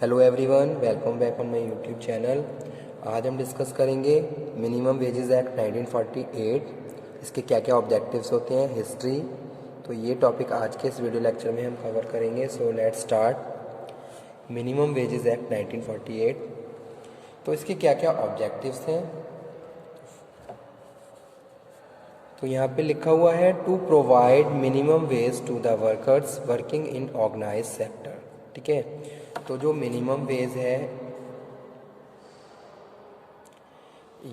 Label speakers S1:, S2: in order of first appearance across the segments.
S1: Hello everyone, welcome back on my YouTube channel. आज हम discuss करेंगे मिनिमम वेजेस एक्ट 1948, इसके क्या क्या ऑब्जेक्टिव्स होते हैं, हिस्ट्री। तो ये टॉपिक आज के इस वीडियो लेक्चर में हम कवर करेंगे। So let's start. Minimum wages act 1948, तो इसके क्या क्या ऑब्जेक्टिव्स हैं। तो यहाँ पे लिखा हुआ है to provide minimum wage to the workers working in organise sector. ठीक है, तो जो मिनिमम वेज है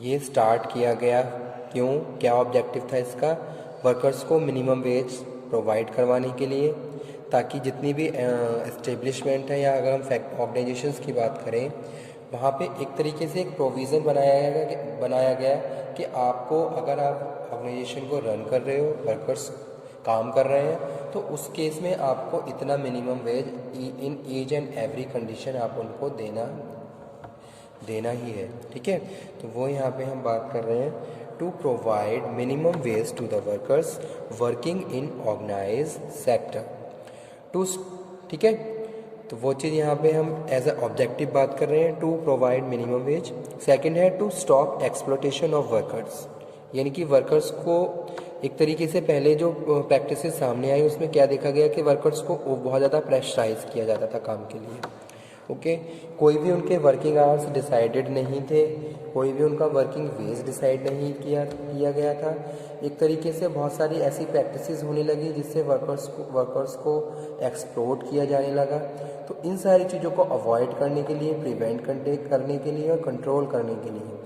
S1: ये स्टार्ट किया गया क्यों, क्या ऑब्जेक्टिव था इसका? वर्कर्स को मिनिमम वेज प्रोवाइड करवाने के लिए, ताकि जितनी भी एस्टेब्लिशमेंट है या अगर हम ऑर्गेनाइजेशंस की बात करें, वहाँ पे एक तरीके से एक प्रोविज़न बनाया गया कि आपको, अगर आप ऑर्गेनाइजेशन को रन कर रहे हो, वर्कर्स काम कर रहे हैं, तो उस केस में आपको इतना minimum ways in each and every condition आप उनको देना ही है। ठीक है, तो वो यहाँ पे हम बात कर रहे हैं to provide minimum wage to the workers working in organise sector to. ठीक है, तो वो चीज़ यहाँ पे हम एज अ ऑब्जेक्टिव बात कर रहे हैं, to provide minimum wage. Second है to stop exploitation of workers, यानी कि वर्कर्स को एक तरीके से पहले जो प्रैक्टिसेस सामने आई उसमें क्या देखा गया कि वर्कर्स को बहुत ज़्यादा प्रेशराइज किया जाता था काम के लिए। ओके, कोई भी उनके वर्किंग आवर्स डिसाइडेड नहीं थे, कोई भी उनका वर्किंग वेज डिसाइड नहीं किया गया था। एक तरीके से बहुत सारी ऐसी प्रैक्टिसेस होने लगी जिससे वर्कर्स को एक्सप्लॉइट किया जाने लगा। तो इन सारी चीज़ों को अवॉइड करने के लिए, प्रिवेंट करने के लिए और कंट्रोल करने के लिए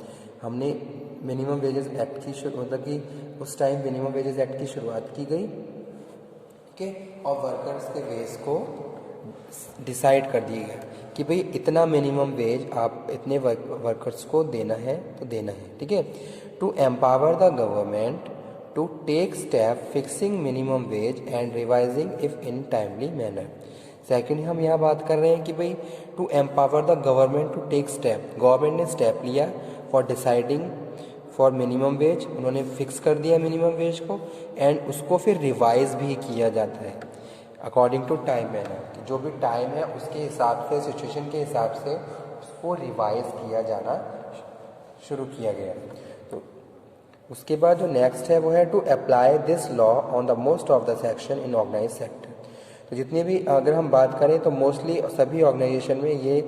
S1: हमने मिनिमम वेजेस एक्ट की मतलब कि उस टाइम मिनिमम वेजेस एक्ट की शुरुआत की गई। ठीक है, और वर्कर्स के वेज को डिसाइड कर दिया गया कि भाई इतना मिनिमम वेज आप इतने वर्कर्स को देना है तो देना है। ठीक है, to empower the government to take step fixing minimum wage and revising if in timely manner. Second हम यहाँ बात कर रहे हैं कि भाई to empower the government to take step, government ने स्टेप लिया for deciding for minimum wage, उन्होंने फिक्स कर दिया मिनिमम वेज को, एंड उसको फिर रिवाइज भी किया जाता है अकॉर्डिंग टू टाइम मैनर। जो भी टाइम है उसके हिसाब से, सिचुएशन के हिसाब से उसको रिवाइज किया जाना शुरू किया गया। तो उसके बाद जो नेक्स्ट है वो है to apply this law on the most of the section in organise sector. तो जितने भी अगर हम बात करें तो मोस्टली सभी ऑर्गेनाइजेशन में ये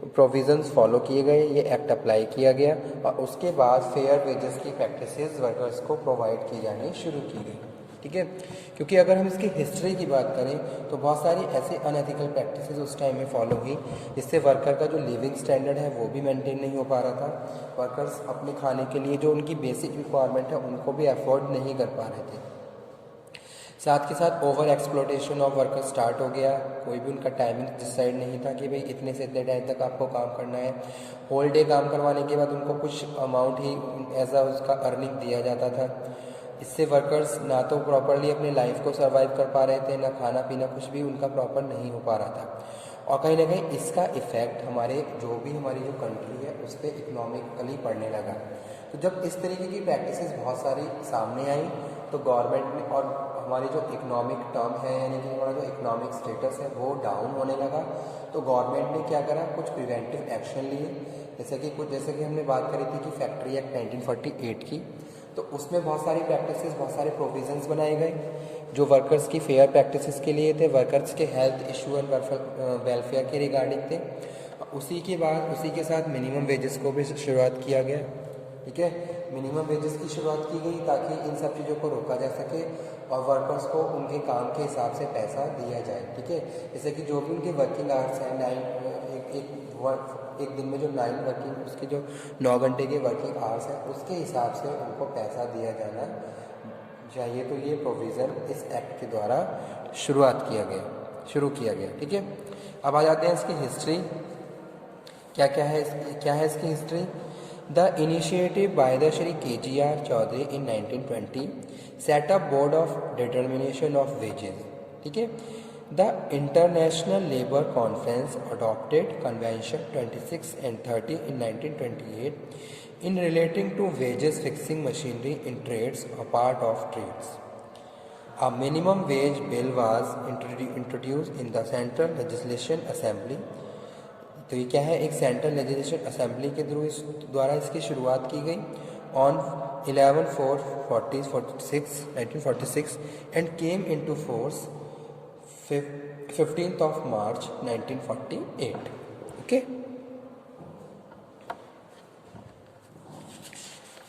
S1: प्रोविजंस फॉलो किए गए, ये एक्ट अप्लाई किया गया, और उसके बाद फेयर वेजेस की प्रैक्टिसेस वर्कर्स को प्रोवाइड की जानी शुरू की गई। ठीक है, क्योंकि अगर हम इसकी हिस्ट्री की बात करें तो बहुत सारी ऐसे अनएथिकल प्रैक्टिसेस उस टाइम में फॉलो हुई, जिससे वर्कर का जो लिविंग स्टैंडर्ड है वो भी मेंटेन नहीं हो पा रहा था। वर्कर्स अपने खाने के लिए जो उनकी बेसिक रिक्वायरमेंट है उनको भी अफोर्ड नहीं कर पा रहे थे। साथ के साथ over exploitation of workers start हो गया, कोई भी उनका टाइमिंग डिसाइड नहीं था कि भाई इतने से इतने टाइम तक आपको काम करना है। होल डे काम करवाने के बाद उनको कुछ अमाउंट ही एज अ उसका अर्निंग दिया जाता था। इससे वर्कर्स ना तो प्रॉपरली अपने लाइफ को सर्वाइव कर पा रहे थे, ना खाना पीना कुछ भी उनका प्रॉपर नहीं हो पा रहा था। और कहीं ना कहीं इसका इफ़ेक्ट हमारी जो कंट्री है उस पर इकोनॉमिकली पड़ने लगा। तो जब इस तरीके की प्रैक्टिसेस बहुत सारी सामने आई तो गवर्नमेंट ने, और हमारी जो इकोनॉमिक टर्म है यानी कि हमारा जो इकोनॉमिक स्टेटस है वो डाउन होने लगा, तो गवर्नमेंट ने क्या करा, कुछ प्रिवेंटिव एक्शन लिए। जैसे कि हमने बात करी थी कि फैक्ट्री एक्ट 1948 की, तो उसमें बहुत सारी प्रैक्टिसेस, बहुत सारे प्रोविजंस बनाए गए जो वर्कर्स की फेयर प्रैक्टिसेस के लिए थे, वर्कर्स के हेल्थ इशू एंड वेलफेयर के रिगार्डिंग थे। उसी के बाद उसी के साथ मिनिमम वेजेस को भी शुरुआत किया गया। ठीक है, मिनिमम वेजेस की शुरुआत की गई ताकि इन सब चीज़ों को रोका जा सके और वर्कर्स को उनके काम के हिसाब से पैसा दिया जाए। ठीक है, जैसे कि जो भी उनके वर्किंग आवर्स हैं, एक दिन में जो 9 वर्किंग, उसके जो 9 घंटे के वर्किंग आवर्स हैं उसके हिसाब से उनको पैसा दिया जाना चाहिए। तो ये प्रोविज़न इस एक्ट के द्वारा शुरू किया गया। ठीक है, अब आ जाते हैं इसकी हिस्ट्री। क्या है इसकी history? The initiative by the Shri KGR Chaudhary in 1920 set up Board of Determination of Wages. ठीक है, The International Labour Conference adopted Convention 26 and 30 in 1928 in relating to wages fixing machinery in trades or part of trades. A minimum wage bill was introduced in the Central Legislation Assembly तो ये क्या है, एक central legislation assembly के द्वारा इसकी शुरुआत की गई on 11/4/46 1946 and came into force 15th March 1948। Okay,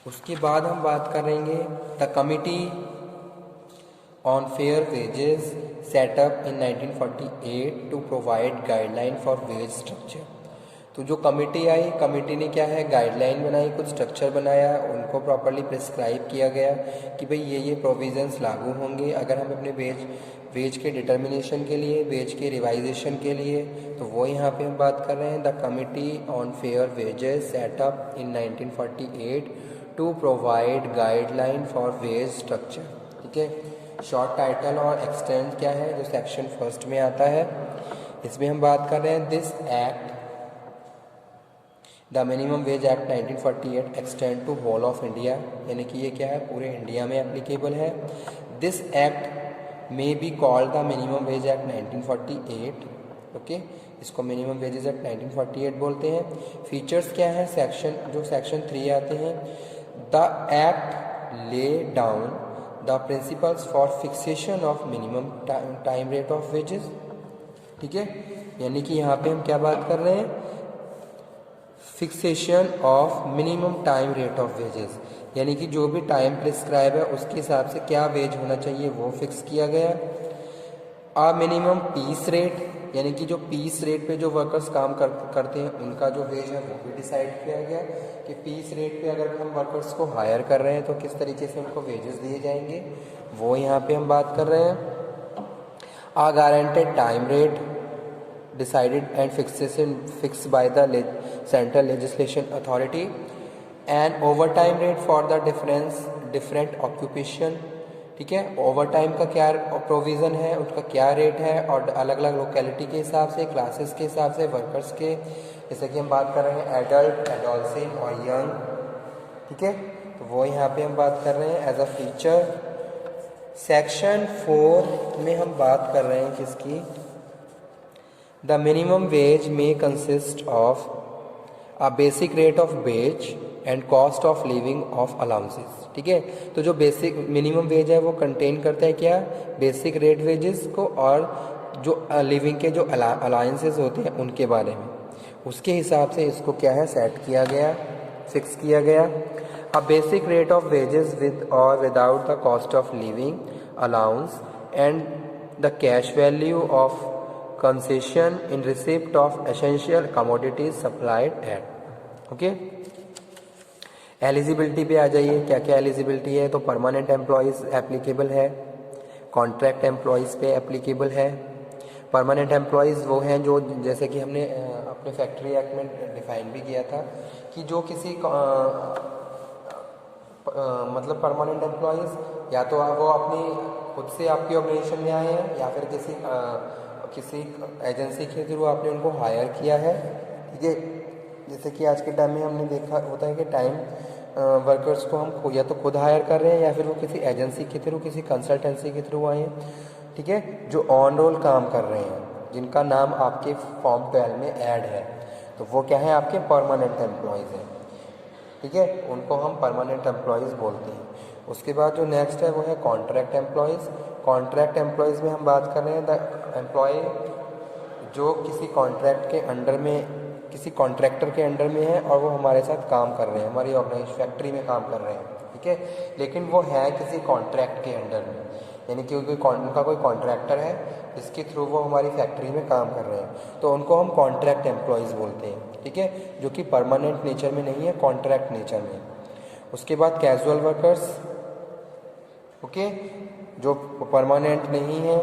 S1: उसके बाद हम बात करेंगे the committee on fair wages set up in 1948 to provide guideline for wage structure. तो जो कमेटी आई, कमेटी ने क्या है, गाइडलाइन बनाई, कुछ स्ट्रक्चर बनाया, उनको प्रॉपर्ली प्रिस्क्राइब किया गया कि भाई ये प्रोविजंस लागू होंगे अगर हम अपने वेज के डिटर्मिनेशन के लिए, वेज के रिवाइजेशन के लिए। तो वो यहाँ पे हम बात कर रहे हैं the committee on fair wages set up in 1948 to provide guideline for wage structure. ठीक है, शॉर्ट टाइटल और एक्सटेंड क्या है जो सेक्शन फर्स्ट में आता है, इसमें हम बात कर रहे हैं this act the minimum wage act 1948 extend to whole of India, यानी कि ये क्या है, पूरे इंडिया में एप्लीकेबल है। This act may be called the minimum wage act 1948। Okay, इसको मिनिमम वेजेस एक्ट 1948 बोलते हैं। फीचर्स क्या है, सेक्शन 3 आते हैं। The act lay down the principles for fixation of minimum time rate of wages. ठीक है, यानी कि यहाँ पे हम क्या बात कर रहे हैं, fixation of minimum time rate of wages, यानी कि जो भी टाइम प्रिस्क्राइब है उसके हिसाब से क्या वेज होना चाहिए वो फिक्स किया गया। आ मिनिमम पीस रेट, यानी कि जो पीस रेट पे जो वर्कर्स काम करते हैं उनका जो वेज है वो भी डिसाइड किया गया कि पीस रेट पे अगर हम वर्कर्स को हायर कर रहे हैं तो किस तरीके से उनको वेजेस दिए जाएंगे, वो यहाँ पे हम बात कर रहे हैं। A guaranteed time rate decided and fixed by the central legislation authority, and overtime rate for the different occupation। ठीक है, ओवरटाइम का क्या प्रोविज़न है, उसका क्या रेट है, और अलग अलग लोकेलिटी के हिसाब से, क्लासेस के हिसाब से, वर्कर्स के, जैसे कि हम बात कर रहे हैं एडल्ट, एडोलसेंट और यंग। ठीक है, तो वो यहाँ पे हम बात कर रहे हैं एज अ फीचर। सेक्शन 4 में हम बात कर रहे हैं किसकी, The minimum wage may consist of a basic rate of wage and cost of living of allowances। ठीक है, तो जो बेसिक मिनिमम वेज है वो कंटेन करता है क्या, बेसिक रेट वेजेस को और जो लिविंग के जो अलाउंसेस होते हैं उनके बारे में, उसके हिसाब से इसको क्या है सेट किया गया, फिक्स किया गया। A basic rate of wages with और without the cost of living allowance and the cash value of concession in receipt of essential commodities supplied at. Okay, eligibility पे आ जाइए, क्या क्या एलिजिबिलिटी है। तो परमानेंट एम्प्लॉयज़ एप्लीकेबल है, contract employees पे एप्लीकेबल है। परमानेंट एम्प्लॉयज़ वो हैं जो, जैसे कि हमने अपने फैक्ट्री एक्ट में डिफाइन भी किया था कि जो किसी मतलब परमानेंट एम्प्लॉयज़ या तो वो अपनी खुद से आपकी ऑर्गेनाइजेशन में आए हैं या फिर किसी एजेंसी के थ्रू आपने उनको हायर किया है। ठीक है, जैसे कि आज के टाइम में हमने देखा होता है कि टाइम वर्कर्स को हम या तो खुद हायर कर रहे हैं या फिर वो किसी एजेंसी के थ्रू, किसी कंसल्टेंसी के थ्रू आए हैं। ठीक है, जो ऑन रोल काम कर रहे हैं, जिनका नाम आपके फॉर्म 12 में ऐड है, तो वो क्या है, आपके परमानेंट एम्प्लॉयज़ हैं। ठीक है, उनको हम परमानेंट एम्प्लॉयज़ बोलते हैं। उसके बाद जो नेक्स्ट है वो है कॉन्ट्रैक्ट एम्प्लॉयज़। कॉन्ट्रैक्ट एम्प्लॉयज़ में हम बात कर रहे हैं द एम्प्लॉय जो किसी कॉन्ट्रैक्ट के अंडर में, किसी कॉन्ट्रैक्टर के अंडर में है और वो हमारे साथ काम कर रहे हैं, हमारी ऑर्गेनाइज फैक्ट्री में काम कर रहे हैं। ठीक है, लेकिन वो है किसी कॉन्ट्रैक्ट के अंडर में, यानी कि उनका कोई कॉन्ट्रैक्टर है जिसके थ्रू वो हमारी फैक्ट्री में काम कर रहे हैं, तो उनको हम कॉन्ट्रैक्ट एम्प्लॉयज़ बोलते हैं। ठीक है, जो कि परमानेंट नेचर में नहीं है, कॉन्ट्रैक्ट नेचर में। उसके बाद कैजुअल वर्कर्स, ओके, जो परमानेंट नहीं है,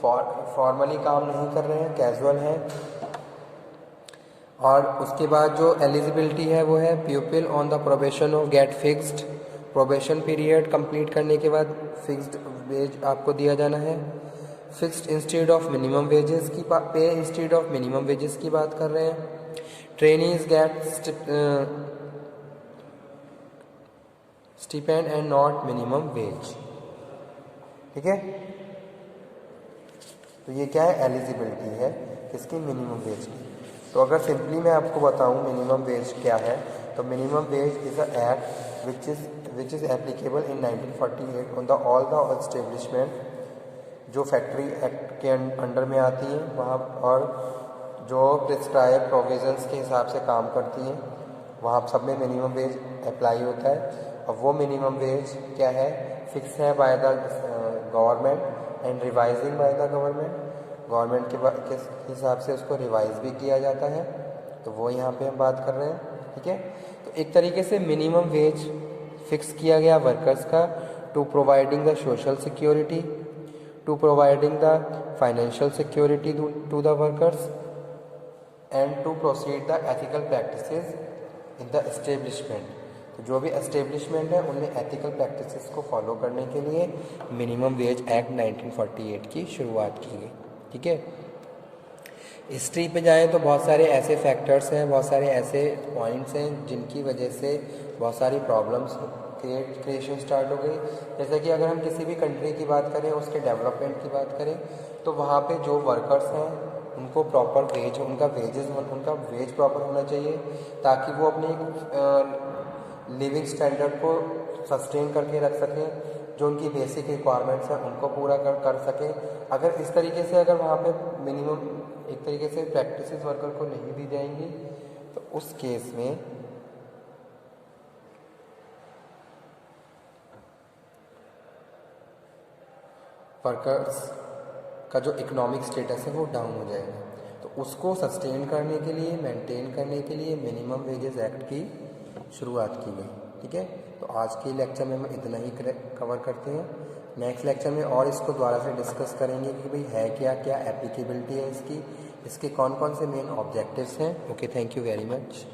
S1: फॉर्मली काम नहीं कर रहे हैं, कैजुअल हैं। और उसके बाद जो एलिजिबिलिटी है वो है pupil on the probation of get fixed, probation period complete करने के बाद फिक्स्ड वेज आपको दिया जाना है। Fixed instead of minimum wages की pay instead of minimum wages की बात कर रहे हैं। Trainees get stipend and not minimum wage. ठीक है, तो ये क्या है, एलिजिबिलिटी है किसकी, मिनिमम वेज की। तो अगर सिंपली मैं आपको बताऊं मिनिमम वेज क्या है, तो minimum wage is a act which is applicable in 1948 on the all the establishment जो फैक्ट्री एक्ट के अंडर में आती है वहाँ, और जो प्रिस्क्राइब प्रोविजंस के हिसाब से काम करती हैं वहाँ सब में मिनिमम वेज अप्लाई होता है। अब वो मिनिमम वेज क्या है, फिक्स है by the government and revising by the government. Government के हिसाब से उसको रिवाइज भी किया जाता है, तो वो यहाँ पे हम बात कर रहे हैं, ठीक है। तो एक तरीके से मिनिमम वेज फिक्स किया गया वर्कर्स का to providing the social security, to providing the financial security to the workers and to proceed the ethical practices in the establishment. तो जो भी एस्टेब्लिशमेंट है उनमें एथिकल प्रैक्टिसेस को फॉलो करने के लिए मिनिमम वेज एक्ट 1948 की शुरुआत की गई, ठीक है। हिस्ट्री पे जाएं तो बहुत सारे ऐसे फैक्टर्स हैं, बहुत सारे ऐसे पॉइंट्स हैं जिनकी वजह से बहुत सारी प्रॉब्लम्स क्रिएशन स्टार्ट हो गई। जैसे कि अगर हम किसी भी कंट्री की बात करें, उसके डेवलपमेंट की बात करें, तो वहाँ पे जो वर्कर्स हैं उनको प्रॉपर वेज, उनका वेज प्रॉपर होना चाहिए ताकि वो अपनी लिविंग स्टैंडर्ड को सस्टेन करके रख सकें, जो उनकी बेसिक रिक्वायरमेंट्स हैं उनको पूरा कर सकें। अगर इस तरीके से अगर वहाँ पे मिनिमम एक तरीके से प्रैक्टिसेस वर्कर को नहीं दी जाएंगी, तो उस केस में वर्कर्स का जो इकोनॉमिक स्टेटस है वो डाउन हो जाएगा। तो उसको सस्टेन करने के लिए, मेंटेन करने के लिए मिनिमम वेजेस एक्ट की शुरुआत की गई, ठीक है। तो आज के लेक्चर में हम इतना ही कवर करते हैं। नेक्स्ट लेक्चर में और इसको दोबारा से डिस्कस करेंगे कि भाई है क्या क्या एप्लीकेबिलिटी है इसकी, इसके कौन कौन से मेन ऑब्जेक्टिव्स हैं। Okay, thank you very much.